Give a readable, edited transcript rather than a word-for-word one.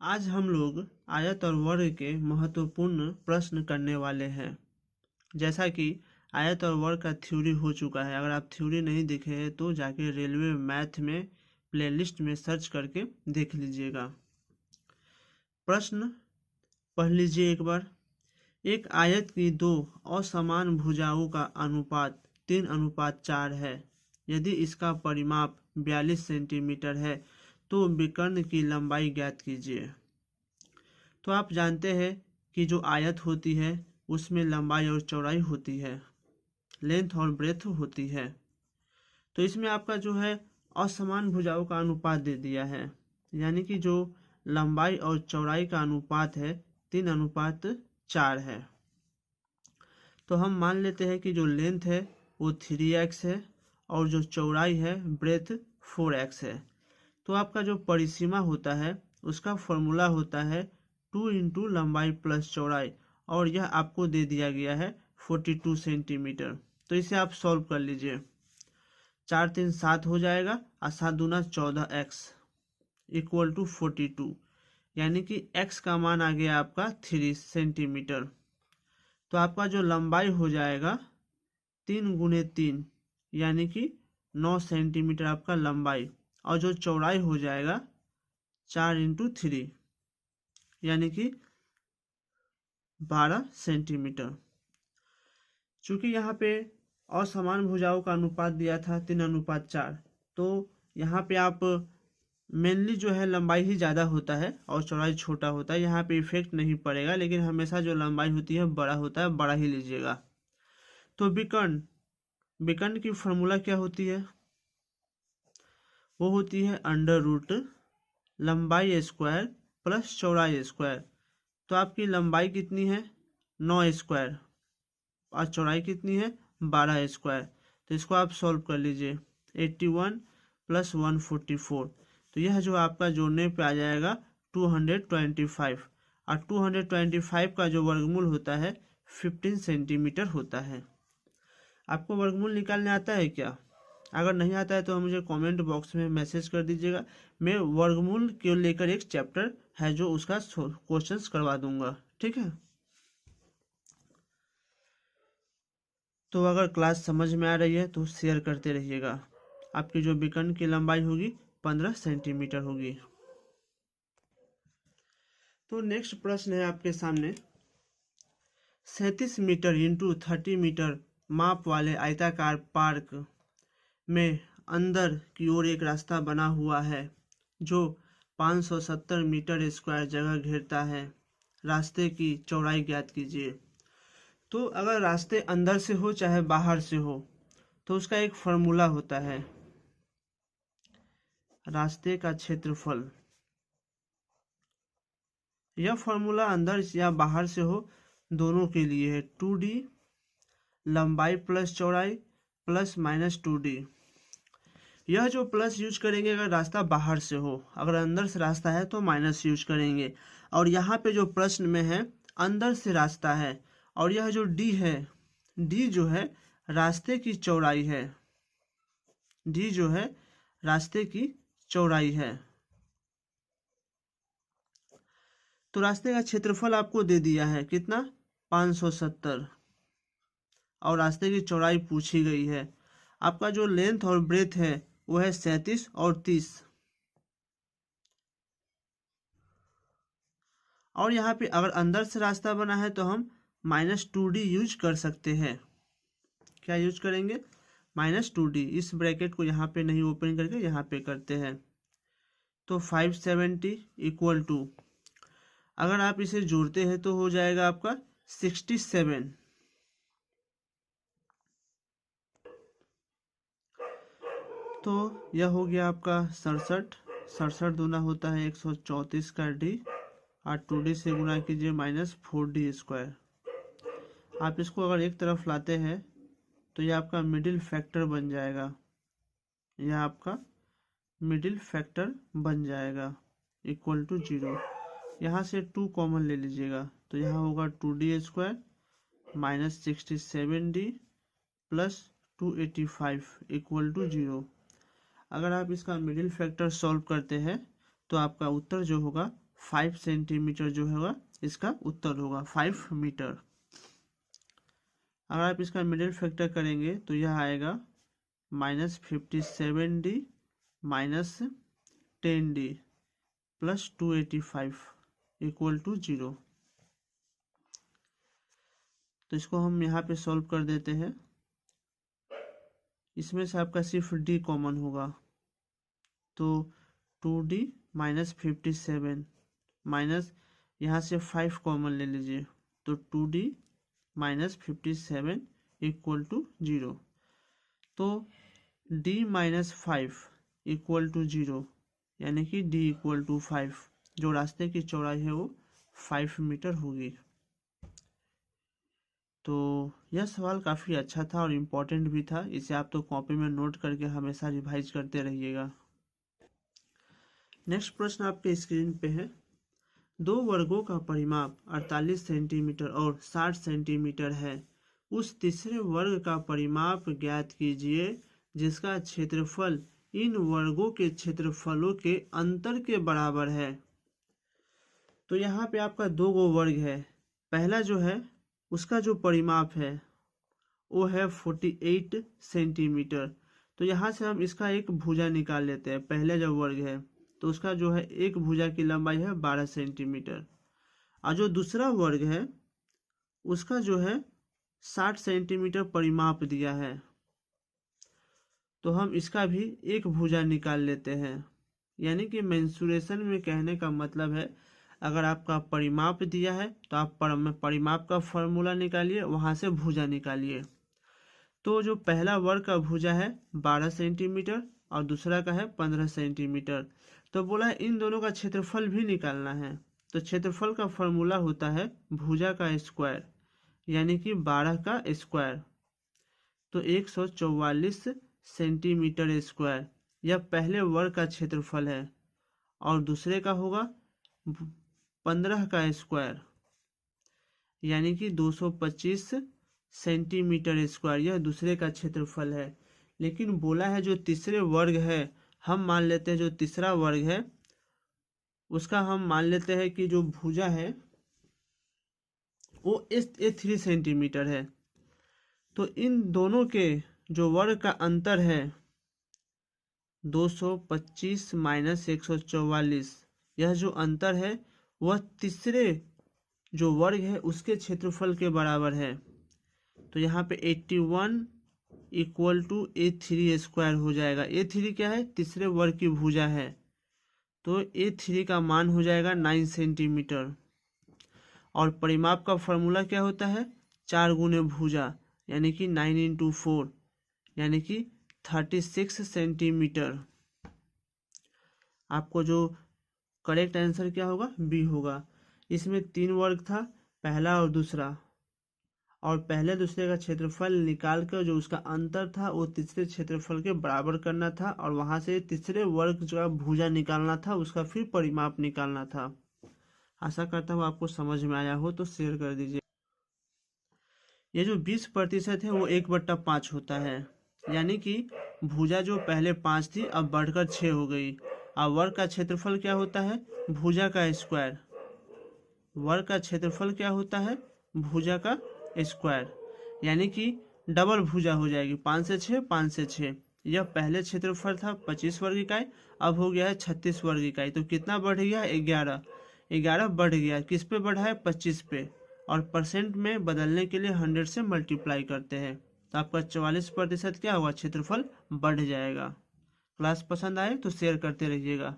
आज हम लोग आयत और वर्ग के महत्वपूर्ण प्रश्न करने वाले हैं। जैसा कि आयत और वर्ग का थ्योरी हो चुका है, अगर आप थ्योरी नहीं देखे हैं तो जाके रेलवे मैथ में प्लेलिस्ट में सर्च करके देख लीजिएगा। प्रश्न पढ़ लीजिए एक बार। एक आयत की दो असमान भुजाओं का अनुपात 3:4 है। यदि इसका परिमाप 42 सेंटीमीटर है तो विकर्ण की लंबाई ज्ञात कीजिए। तो आप जानते हैं कि जो आयत होती है उसमें लंबाई और चौड़ाई होती है, लेंथ और ब्रेथ होती है। तो इसमें आपका जो है असमान भुजाओं का अनुपात दे दिया है, यानी कि जो लंबाई और चौड़ाई का अनुपात है 3:4 है। तो हम मान लेते हैं कि जो लेंथ है वो 3x है और जो चौड़ाई है ब्रेथ 4x है। तो आपका जो परिसीमा होता है उसका फॉर्मूला होता है 2 इंटू लंबाई प्लस चौड़ाई, और यह आपको दे दिया गया है 42 सेंटीमीटर। तो इसे आप सॉल्व कर लीजिए। 4 3 7 हो जाएगा और 7 दूना 14x इक्वल टू 42, यानी कि x का मान आ गया आपका 3 सेंटीमीटर। तो आपका जो लंबाई हो जाएगा 3 गुने 3 यानी कि 9 सेंटीमीटर आपका लंबाई, और जो चौड़ाई हो जाएगा 4 इंटू 3 यानी कि 12 सेंटीमीटर। चूंकि यहाँ पे असमान भुजाओं का अनुपात दिया था 3:4, तो यहाँ पे आप मेनली जो है लंबाई ही ज़्यादा होता है और चौड़ाई छोटा होता है, यहाँ पे इफेक्ट नहीं पड़ेगा, लेकिन हमेशा जो लंबाई होती है बड़ा होता है, बड़ा ही लीजिएगा। तो विकर्ण विकर्ण की फॉर्मूला क्या होती है? वो होती है अंडर रूट लंबाई स्क्वायर प्लस चौड़ाई स्क्वायर। तो आपकी लंबाई कितनी है 9 स्क्वायर और चौड़ाई कितनी है 12 स्क्वायर। तो इसको आप सॉल्व कर लीजिए। 81 प्लस 144, तो यह जो आपका जोड़ने पे आ जाएगा 225, और 225 का जो वर्गमूल होता है 15 सेंटीमीटर होता है। आपको वर्गमूल निकालने आता है क्या? अगर नहीं आता है तो मुझे कमेंट बॉक्स में मैसेज कर दीजिएगा। मैं वर्गमूल को लेकर एक चैप्टर है जो उसका क्वेश्चंस करवा दूंगा, ठीक है। तो अगर क्लास समझ में आ रही है तो शेयर करते रहिएगा। आपकी जो विकर्ण की लंबाई होगी 15 सेंटीमीटर होगी। तो नेक्स्ट प्रश्न है आपके सामने। 37 मीटर इंटू 30 मीटर माप वाले आयताकार पार्क में अंदर की ओर एक रास्ता बना हुआ है जो 570 मीटर स्क्वायर जगह घेरता है। रास्ते की चौड़ाई ज्ञात कीजिए। तो अगर रास्ते अंदर से हो चाहे बाहर से हो तो उसका एक फॉर्मूला होता है, रास्ते का क्षेत्रफल। यह फॉर्मूला अंदर या बाहर से हो दोनों के लिए है। 2d लंबाई प्लस चौड़ाई प्लस माइनस 2d। यह जो प्लस यूज करेंगे अगर रास्ता बाहर से हो, अगर अंदर से रास्ता है तो माइनस यूज करेंगे। और यहाँ पे जो प्रश्न में है अंदर से रास्ता है, और यह जो डी है, डी जो है रास्ते की चौड़ाई है। डी जो है रास्ते की चौड़ाई है। तो रास्ते का क्षेत्रफल आपको दे दिया है कितना 570, और रास्ते की चौड़ाई पूछी गई है। आपका जो लेंथ और ब्रेथ है वो है 37 और 30। और यहाँ पे अगर अंदर से रास्ता बना है तो हम -2d यूज कर सकते हैं। क्या यूज करेंगे? -2d। इस ब्रैकेट को यहाँ पे नहीं ओपन करके यहाँ पे करते हैं। तो 570 इक्वल टू, अगर आप इसे जोड़ते हैं तो हो जाएगा आपका 67। तो यह हो गया आपका 67। 67 दूना होता है 134 का d, और 2d से गुना कीजिए -4d स्क्वायर। आप इसको अगर एक तरफ लाते हैं तो यह आपका मिडिल फैक्टर बन जाएगा। यह आपका मिडिल फैक्टर बन जाएगा इक्वल टू 0। यहाँ से 2 कॉमन ले लीजिएगा तो यहाँ होगा 2d square -67d plus 285 equal to 0। अगर आप इसका मिडिल फैक्टर सॉल्व करते हैं तो आपका उत्तर जो होगा 5 सेंटीमीटर जो होगा इसका उत्तर होगा 5 मीटर। अगर आप इसका मिडिल फैक्टर करेंगे तो यह आएगा -57D -10D plus 285 equal to 0। तो इसको हम यहाँ पे सॉल्व कर देते हैं। इसमें से आपका सिर्फ D कॉमन होगा, तो 2D -57 माइनस यहाँ से 5 कॉमन ले लीजिए, तो 2D -57 इक्वल टू 0। तो D -5 इक्वल टू 0, यानी कि D इक्वल टू 5। जो रास्ते की चौड़ाई है वो 5 मीटर होगी। तो यह सवाल काफ़ी अच्छा था और इम्पोर्टेंट भी था। इसे आप तो कॉपी में नोट करके हमेशा रिवाइज करते रहिएगा। नेक्स्ट प्रश्न आपके स्क्रीन पे है। 2 वर्गों का परिमाप 48 सेंटीमीटर और 60 सेंटीमीटर है। उस तीसरे वर्ग का परिमाप ज्ञात कीजिए जिसका क्षेत्रफल इन वर्गों के क्षेत्रफलों के अंतर के बराबर है। तो यहाँ पे आपका 2 गो वर्ग है। पहला जो है उसका जो परिमाप है वो है 48 सेंटीमीटर। तो यहाँ से हम इसका एक भुजा निकाल लेते हैं। पहले जो वर्ग है तो उसका जो है एक भुजा की लंबाई है 12 सेंटीमीटर, और जो दूसरा वर्ग है उसका जो है 60 सेंटीमीटर परिमाप दिया है। तो हम इसका भी एक भुजा निकाल लेते हैं। यानी कि मेंसुरेशन में कहने का मतलब है, अगर आपका परिमाप दिया है तो आप परिमाप का फॉर्मूला निकालिए, वहाँ से भुजा निकालिए। तो जो पहला वर्ग का भुजा है 12 सेंटीमीटर और दूसरा का है 15 सेंटीमीटर। तो बोला है इन दोनों का क्षेत्रफल भी निकालना है। तो क्षेत्रफल का फॉर्मूला होता है भुजा का स्क्वायर, यानी कि 12 का स्क्वायर। तो 144 सेंटीमीटर स्क्वायर यह पहले वर्ग का क्षेत्रफल है, और दूसरे का होगा 15 का स्क्वायर, यानी कि 225 सेंटीमीटर स्क्वायर यह दूसरे का क्षेत्रफल है। लेकिन बोला है जो तीसरे वर्ग है, हम मान लेते हैं जो तीसरा वर्ग है उसका हम मान लेते हैं कि जो भुजा है वो 3 सेंटीमीटर है। तो इन दोनों के जो वर्ग का अंतर है 225 माइनस 144, यह जो अंतर है वह तीसरे जो वर्ग है उसके क्षेत्रफल के बराबर है। तो यहाँ पे 81 इक्वल टू A3 स्क्वायर हो जाएगा। A3 क्या है? तीसरे वर्ग की भुजा है। तो A3 का मान हो जाएगा 9 सेंटीमीटर। और परिमाप का फॉर्मूला क्या होता है? 4 गुने भुजा, यानी कि 9 इंटू 4, यानी कि 36 सेंटीमीटर। आपको जो करेक्ट आंसर क्या होगा? बी होगा। इसमें 3 वर्ग था, पहला और दूसरा, और पहले दूसरे का क्षेत्रफल निकाल कर जो उसका अंतर था वो तीसरे क्षेत्रफल के बराबर करना था, और वहां से तीसरे वर्ग का भुजा निकालना था, उसका फिर परिमाप निकालना था। आशा करता हूँ आपको समझ में आया हो, तो शेयर कर दीजिए। ये जो 20% है वो 1/5 होता है, यानी कि भुजा जो पहले 5 थी अब बढ़कर 6 हो गई। और वर्ग का क्षेत्रफल क्या होता है? भुजा का स्क्वायर। वर्ग का क्षेत्रफल क्या होता है? भुजा का स्क्वायर, यानी कि डबल भुजा हो जाएगी। 5 से 6, 5 से 6। यह पहले क्षेत्रफल था 25 वर्ग इकाई, अब हो गया है 36 वर्ग इकाई। तो कितना बढ़ गया? 11। 11 बढ़ गया, किस पे बढ़ा है? 25 पे। और परसेंट में बदलने के लिए 100 से मल्टीप्लाई करते हैं, तो आपका 44% क्या होगा? क्षेत्रफल बढ़ जाएगा। क्लास पसंद आए तो शेयर करते रहिएगा।